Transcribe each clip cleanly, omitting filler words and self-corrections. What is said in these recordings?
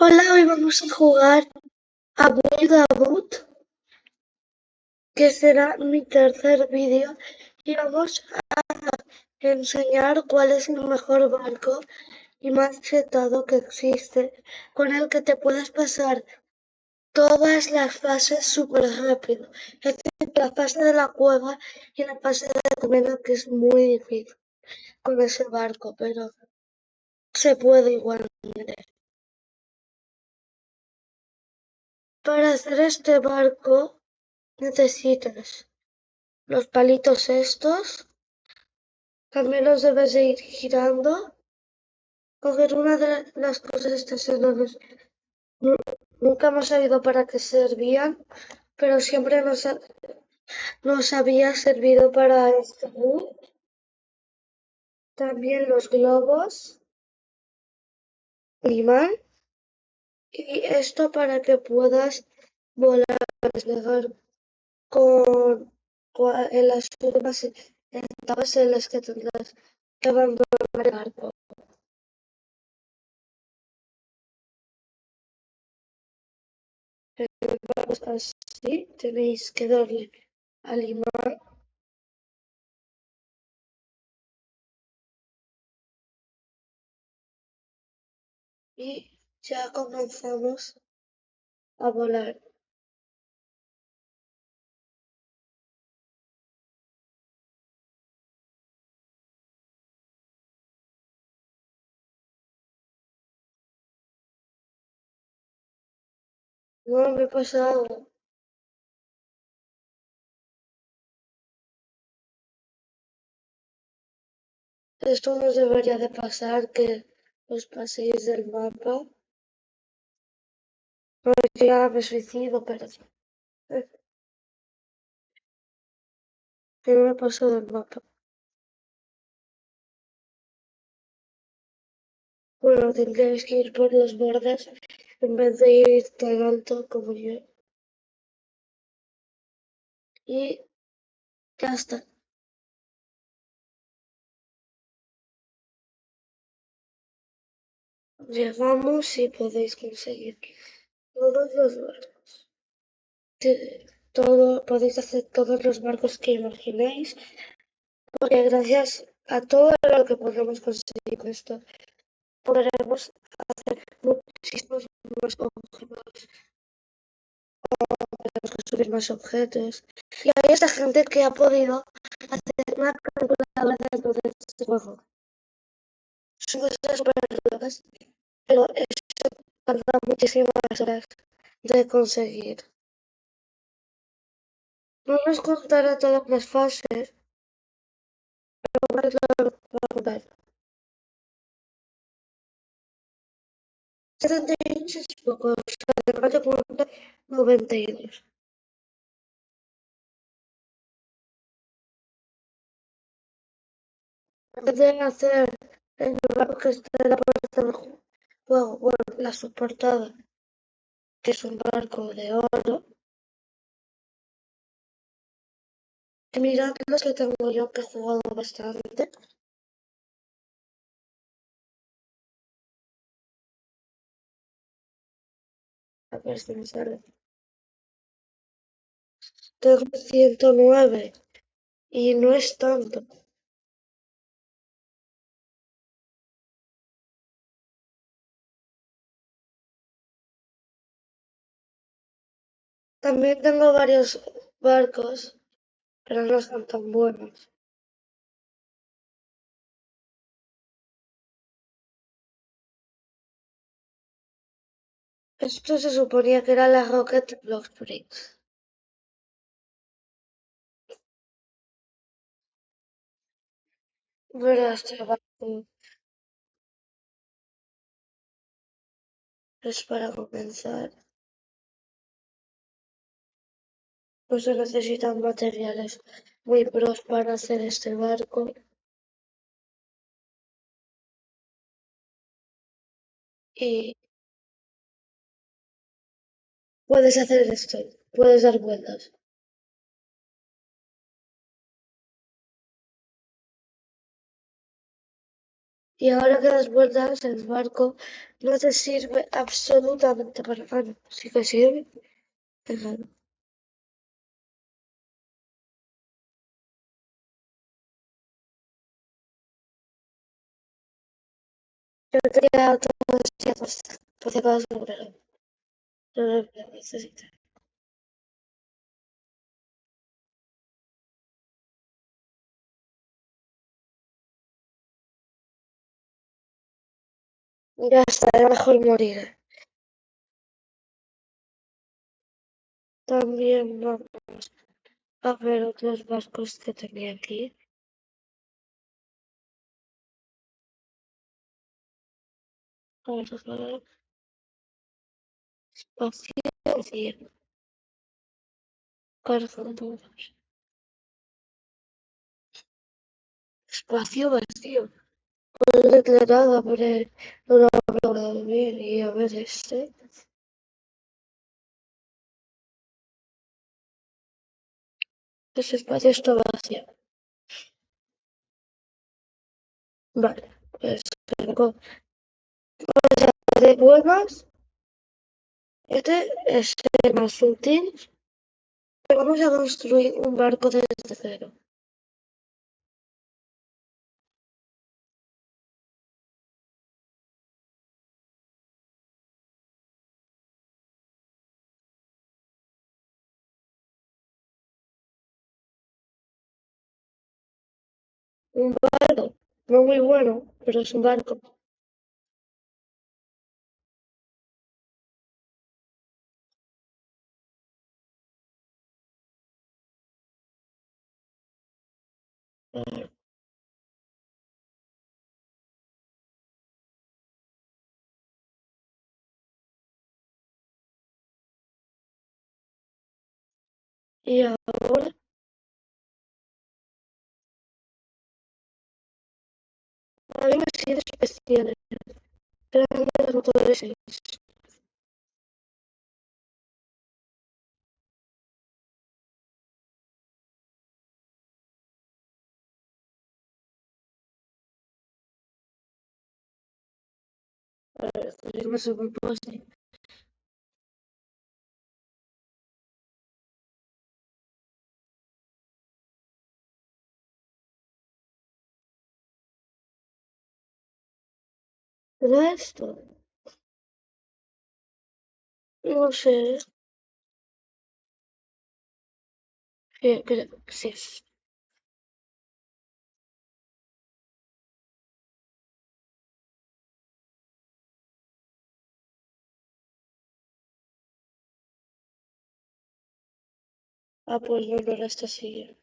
Hola, hoy vamos a jugar a Build a Boat, que será mi tercer vídeo, y vamos a enseñar cuál es el mejor barco y más chetado que existe, con el que te puedes pasar todas las fases súper rápido, excepto la fase de la cueva y la fase de la colmena, que es muy difícil con ese barco, pero se puede igualmente. Para hacer este barco necesitas los palitos estos, también los debes de ir girando. Coger una de las cosas estas enormes. Nunca hemos sabido para qué servían, pero siempre nos había servido para esto. También los globos, imán, y esto para que puedas volar, despegar en las últimas etapas en las que tendrás que abandonar el barco. Vamos así, tenéis que darle al imán y ya comenzamos a volar. No me he pasado. Esto nos debería de pasar, que os paséis del mapa. No, ya me suicido, pero que no me paso del mapa. Bueno, tendréis que ir por los bordes en vez de ir tan alto como yo. Y ya está. Llegamos y podéis conseguir todos los barcos. Podéis hacer todos los barcos que imaginéis, porque gracias a todo lo que podemos conseguir con esto, podremos hacer muchísimos más objetos, podemos construir más objetos. Y hay esta gente que ha podido hacer una calculadora dentro de este juego. Son cosas súper locas, pero eso tarda muchísimas horas de conseguir. No nos contará todas las fases, pero ¿cuál es la que va a contar? 78 es poco, o sea, de repente cuenta 92. En vez de hacer el barco que está en la puerta del juego, bueno, la subportada, que es un barco de oro, y mirad los que tengo yo, que he jugado bastante. A ver si me sale. Tengo 109 y no es tanto. También tengo varios barcos, pero no son tan buenos. Esto se suponía que era la Rocket Block Bricks. Pero este barco es para comenzar. No se necesitan materiales muy pros para hacer este barco. Y puedes hacer esto, puedes dar vueltas. Y ahora que das vueltas, el barco no te sirve absolutamente para nada. Sí que sirve, pero yo quería todos los días, por si acaso, pero no lo necesito. Ya está, era mejor morir. También vamos a ver otros barcos que tenía aquí. Vamos a ver. Espacio vacío. Corazón. Espacio vacío. Pues declarado, pero no lo habrá logrado bien. Y a ver este. Ese espacio está vacío. Vale, pues tengo de buenas. Este es el más útil. Vamos a construir un barco desde cero. Un barco, no muy bueno, pero es un barco. Y ahora, hay misiones especiales. Eran de los motores 6. Yo me subo un poste. Pero esto, no sé, creo que sí. Ah, pues no, no era esta sí.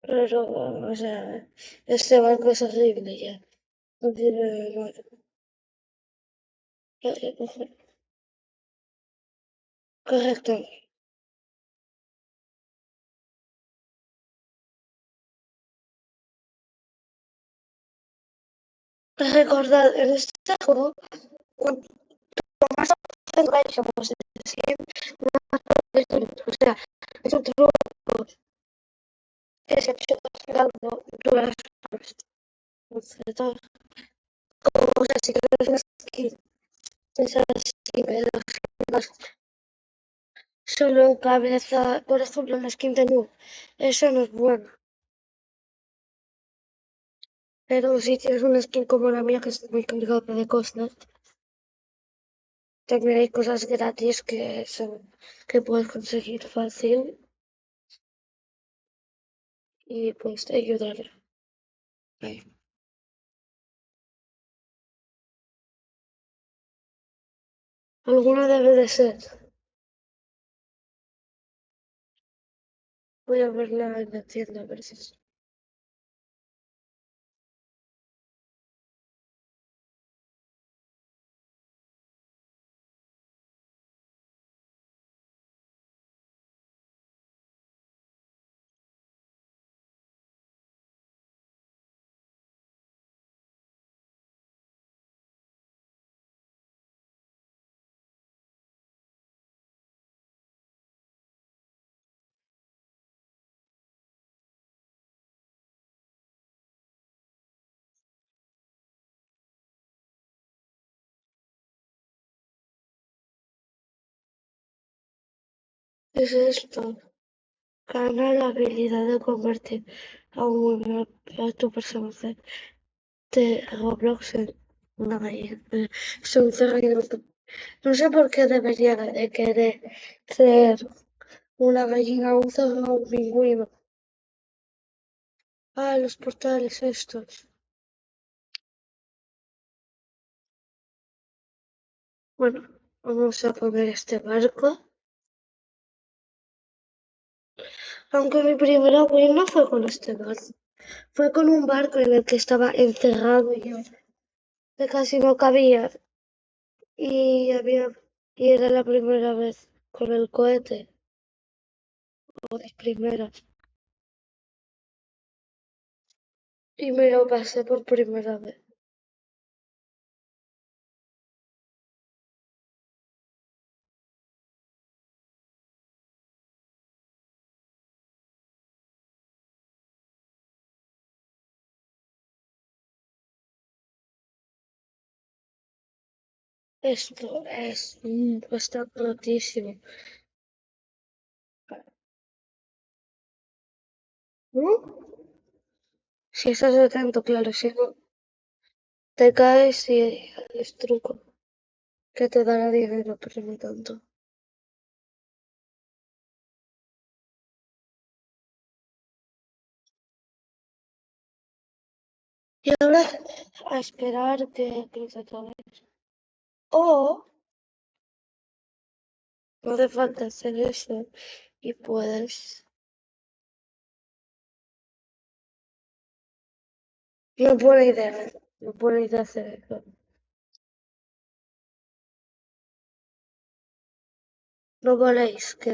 Pero, o sea, este barco es horrible ya. No tiene nada. Correcto. Recordad, en este juego, cuanto más obtengáis somos de 100, más podéis tener. O sea, es un truco que se ha hecho dando durante los años. O sea, si quieres una skin, esas skin, solo en cabeza, por ejemplo, la skin de noob, eso no es bueno. Pero si tienes una skin como la mía, que es muy complicado de cosas, también hay cosas gratis que puedes conseguir fácil y pues te ayudar. Ahí. Alguna debe de ser. Voy a verla en la tienda a ver si es. es esto? Gana la habilidad de convertir a tu personaje de Roblox en una gallina. Es un cerrado. No sé por qué debería de querer ser una gallina, un zorro o un pingüino. Ah, los portales estos. Bueno, vamos a poner este barco. Aunque mi primera win no fue con este barco. Fue con un barco en el que estaba encerrado yo, que casi no cabía. Y era la primera vez con el cohete, o de primeras. Y me lo pasé por primera vez. Esto está rotísimo. ¿No? Si estás atento, claro, si no, te caes y es truco, que te dará dinero, pero no tanto. Y ahora a esperar que cruce otra vez. O no hace falta hacer eso y puedes. No buena idea, no buena idea hacer eso. No voléis, que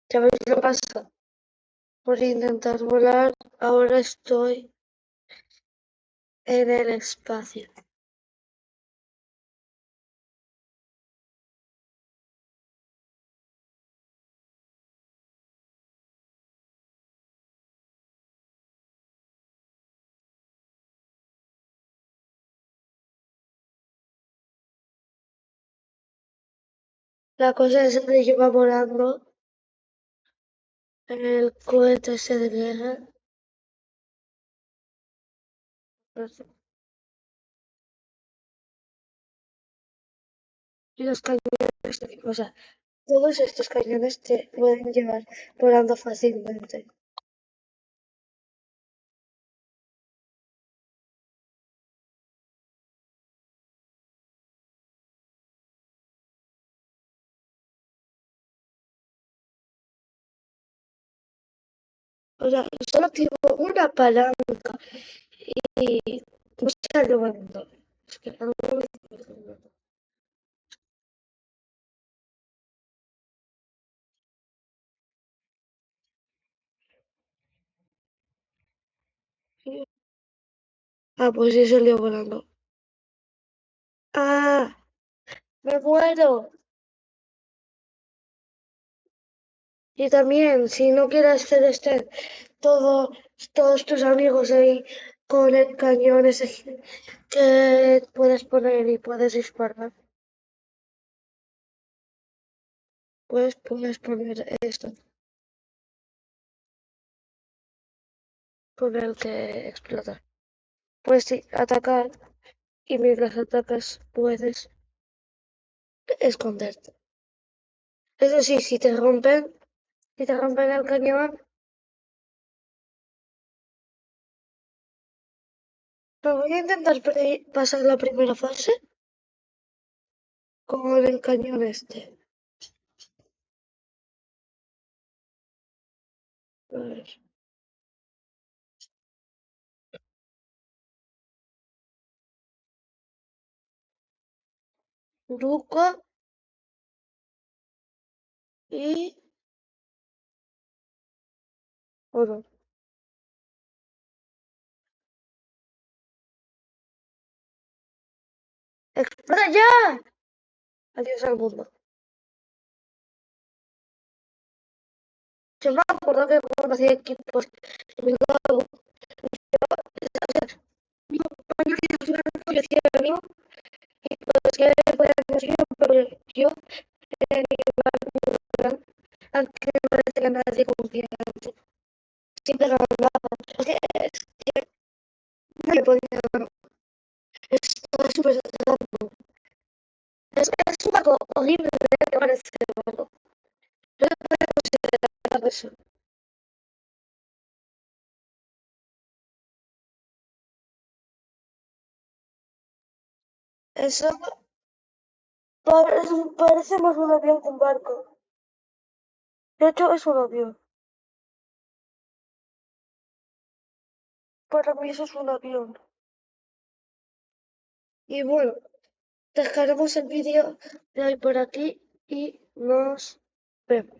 ya veis lo que pasa. Por intentar volar, ahora estoy en el espacio. La cosa es que yo iba volando en el cohete ese de guerra. Y los cañones, o sea, todos estos cañones te pueden llevar volando fácilmente. O sea, solo activo una palanca y me sale volando. Es que algo Ah, pues sí salió volando. ¡Ah! ¡Me muero! Y también, si no quieres hacer todos tus amigos ahí con el cañón ese que puedes poner y puedes disparar, puedes poner esto con el que explota. Puedes atacar y mientras atacas puedes esconderte. Eso sí, si te rompen el cañón, pero voy a intentar pasar la primera fase con el cañón este. A ver, truco y oro. ¡Explota ya! Adiós al mundo. Yo me acuerdo que cuando hacía equipos, mi compañero yo hacía lo mismo, y pues que él podía conseguirlo, pero yo tenía que llevar mi plan. que nadie confía en ti. Siempre lo hablaba. Es que no le podía. Estaba súper tratando. Es un poco horrible, me parece algo. Yo no puedo considerar eso. Eso parece más un avión que un barco. De hecho, es un avión. Para mí eso es un avión. Y bueno, dejaremos el vídeo de hoy por aquí y nos vemos.